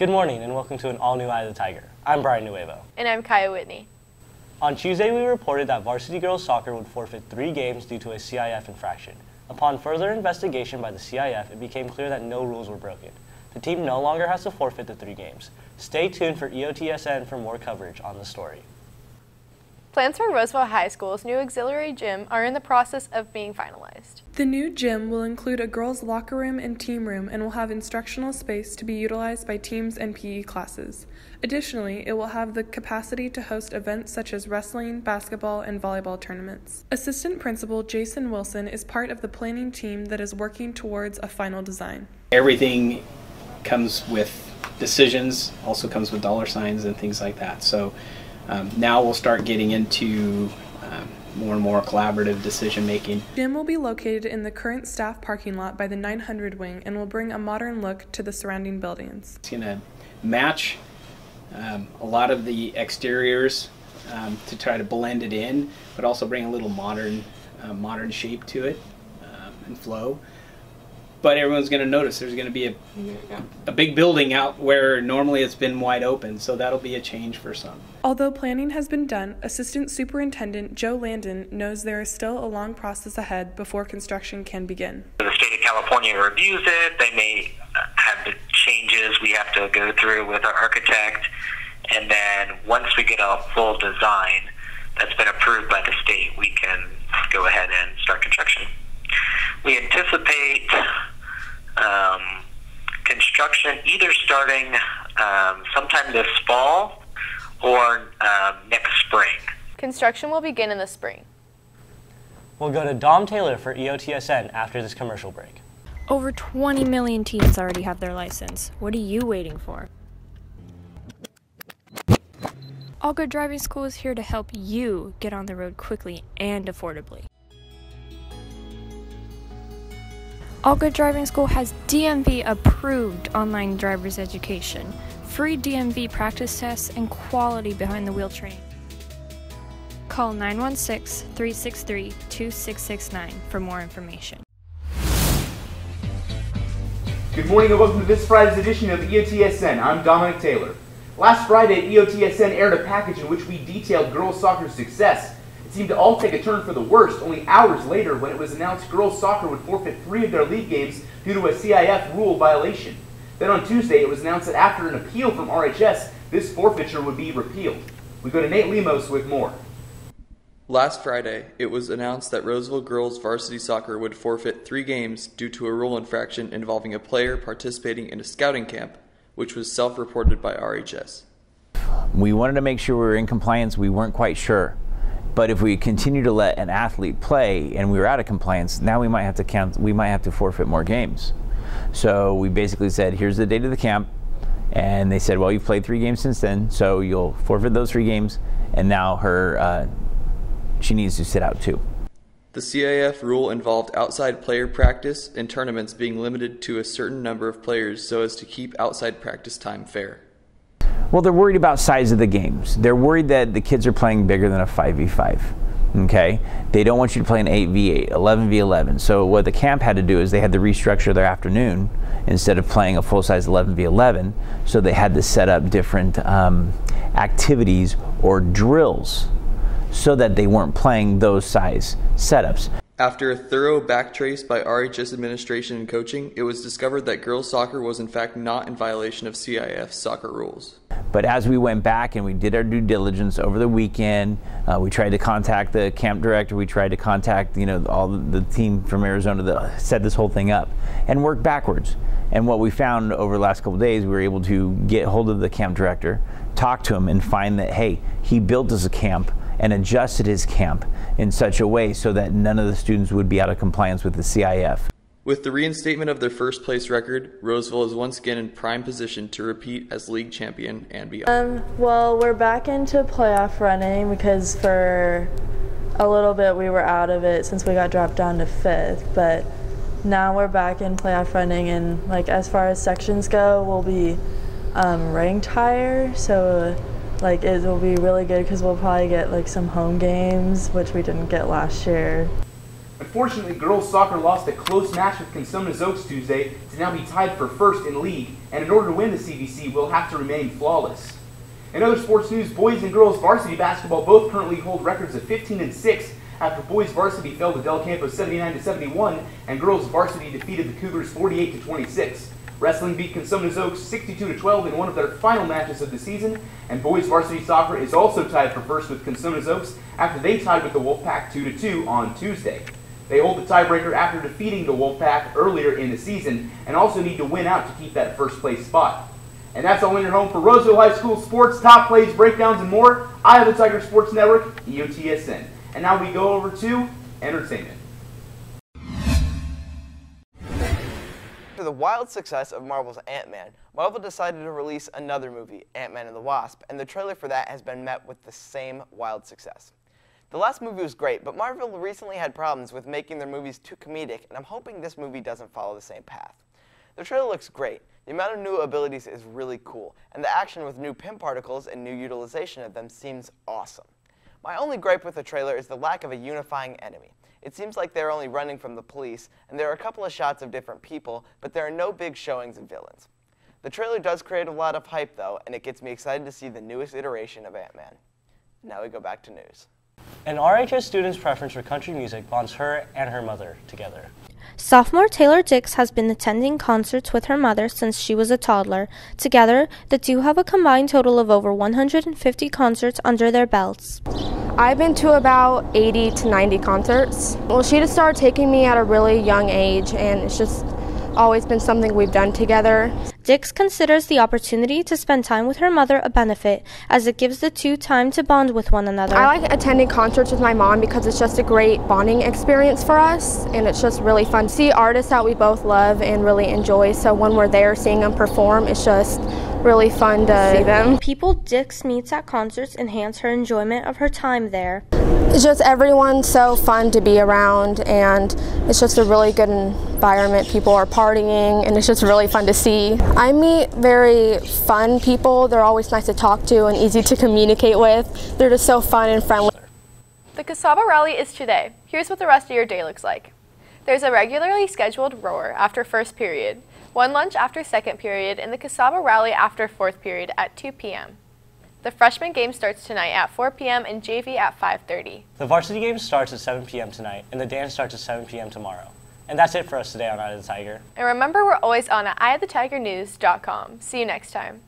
Good morning and welcome to an all-new Eye of the Tiger. I'm Brian Nuevo. And I'm Kaya Whitney. On Tuesday, we reported that varsity girls soccer would forfeit 3 games due to a CIF infraction. Upon further investigation by the CIF, it became clear that no rules were broken. The team no longer has to forfeit the 3 games. Stay tuned for EOTSN for more coverage on the story. Plans for Roseville High School's new auxiliary gym are in the process of being finalized. The new gym will include a girls' locker room and team room and will have instructional space to be utilized by teams and PE classes. Additionally, it will have the capacity to host events such as wrestling, basketball, and volleyball tournaments. Assistant Principal Jason Wilson is part of the planning team that is working towards a final design. Everything comes with decisions, also comes with dollar signs and things like that. So now we'll start getting into more and more collaborative decision making. Gym will be located in the current staff parking lot by the 900 wing and will bring a modern look to the surrounding buildings. It's going to match a lot of the exteriors to try to blend it in, but also bring a little modern shape to it and flow. But everyone's going to notice there's going to be a big building out where normally it's been wide open, so that'll be a change for some. Although planning has been done, Assistant Superintendent Joe Landon knows there is still a long process ahead before construction can begin. The state of California reviews it. They may have the changes we have to go through with our architect, and then once we get a full design that's been approved by the state, we can go ahead and start construction. We anticipate construction either starting sometime this fall or next spring. Construction will begin in the spring. We'll go to Dom Taylor for EOTSN after this commercial break. Over 20 million teens already have their license. What are you waiting for? All Good Driving School is here to help you get on the road quickly and affordably. All Good Driving School has DMV approved online driver's education, free DMV practice tests, and quality behind the wheel training. Call 916-363-2669 for more information. Good morning and welcome to this Friday's edition of EOTSN. I'm Dominic Taylor. Last Friday, EOTSN aired a package in which we detailed girls soccer's success. It seemed to all take a turn for the worst only hours later when it was announced girls soccer would forfeit 3 of their league games due to a CIF rule violation. Then on Tuesday, it was announced that after an appeal from RHS, this forfeiture would be repealed. We go to Nate Lemos with more. Last Friday, it was announced that Roseville girls varsity soccer would forfeit 3 games due to a rule infraction involving a player participating in a scouting camp, which was self-reported by RHS. We wanted to make sure we were in compliance. We weren't quite sure. But if we continue to let an athlete play and we were out of compliance, now we might have to forfeit more games. So we basically said, here's the date of the camp. And they said, well, you've played 3 games since then, so you'll forfeit those 3 games. And now she needs to sit out 2. The CIF rule involved outside player practice and tournaments being limited to a certain number of players so as to keep outside practice time fair. Well, they're worried about size of the games. They're worried that the kids are playing bigger than a 5v5. Okay? They don't want you to play an 8v8, 11v11. So what the camp had to do is they had to restructure their afternoon instead of playing a full-size 11v11. So they had to set up different activities or drills so that they weren't playing those size setups. After a thorough backtrace by RHS administration and coaching, it was discovered that girls soccer was in fact not in violation of CIF soccer rules. But as we went back and we did our due diligence over the weekend, we tried to contact the camp director, we tried to contact all the team from Arizona that set this whole thing up and work backwards. And what we found over the last couple of days, we were able to get hold of the camp director, talk to him, and find that, hey, he built us a camp and adjusted his camp in such a way so that none of the students would be out of compliance with the CIF. With the reinstatement of their first place record, Roseville is once again in prime position to repeat as league champion and beyond. Well, we're back into playoff running because for a little bit we were out of it since we got dropped down to 5th, but now we're back in playoff running, and as far as sections go, we'll be ranked higher, so it will be really good because we'll probably get some home games, which we didn't get last year. Unfortunately, girls soccer lost a close match with Consumnes Oaks Tuesday to now be tied for first in league, and in order to win the CVC, will have to remain flawless. In other sports news, boys and girls varsity basketball both currently hold records of 15-6 after boys varsity fell to Del Campo 79-71 and girls varsity defeated the Cougars 48-26. Wrestling beat Consumnes Oaks 62-12 in one of their final matches of the season, and boys varsity soccer is also tied for first with Consumnes Oaks after they tied with the Wolfpack 2-2 on Tuesday. They hold the tiebreaker after defeating the Wolfpack earlier in the season and also need to win out to keep that first place spot. And that's all in your home for Roseville High School sports, top plays, breakdowns, and more. I have the Tiger Sports Network, EOTSN. And now we go over to entertainment. After the wild success of Marvel's Ant-Man, Marvel decided to release another movie, Ant-Man and the Wasp, and the trailer for that has been met with the same wild success. The last movie was great, but Marvel recently had problems with making their movies too comedic, and I'm hoping this movie doesn't follow the same path. The trailer looks great. The amount of new abilities is really cool, and the action with new PIM particles and new utilization of them seems awesome. My only gripe with the trailer is the lack of a unifying enemy. It seems like they're only running from the police, and there are a couple of shots of different people, but there are no big showings of villains. The trailer does create a lot of hype, though, and it gets me excited to see the newest iteration of Ant-Man. Now we go back to news. An RHS student's preference for country music bonds her and her mother together. Sophomore Taylor Dix has been attending concerts with her mother since she was a toddler. Together, the two have a combined total of over 150 concerts under their belts. I've been to about 80 to 90 concerts. Well, she just started taking me at a really young age, and it's just always been something we've done together. Dix considers the opportunity to spend time with her mother a benefit, as it gives the two time to bond with one another. I like attending concerts with my mom because it's just a great bonding experience for us, and it's just really fun to see artists that we both love and really enjoy, so when we're there seeing them perform, it's just really fun to see them. People Dix meets at concerts enhance her enjoyment of her time there. It's just everyone's so fun to be around, and it's just a really good environment. People are partying, and it's just really fun to see. I meet very fun people. They're always nice to talk to and easy to communicate with. They're just so fun and friendly. The Casaba Rally is today. Here's what the rest of your day looks like. There's a regularly scheduled roar after first period, one lunch after second period, and the Casaba Rally after fourth period at 2 p.m. The freshman game starts tonight at 4 p.m. and JV at 5:30. The varsity game starts at 7 p.m. tonight, and the dance starts at 7 p.m. tomorrow. And that's it for us today on Eye of the Tiger. And remember, we're always on at eyeofthetigernews.com. See you next time.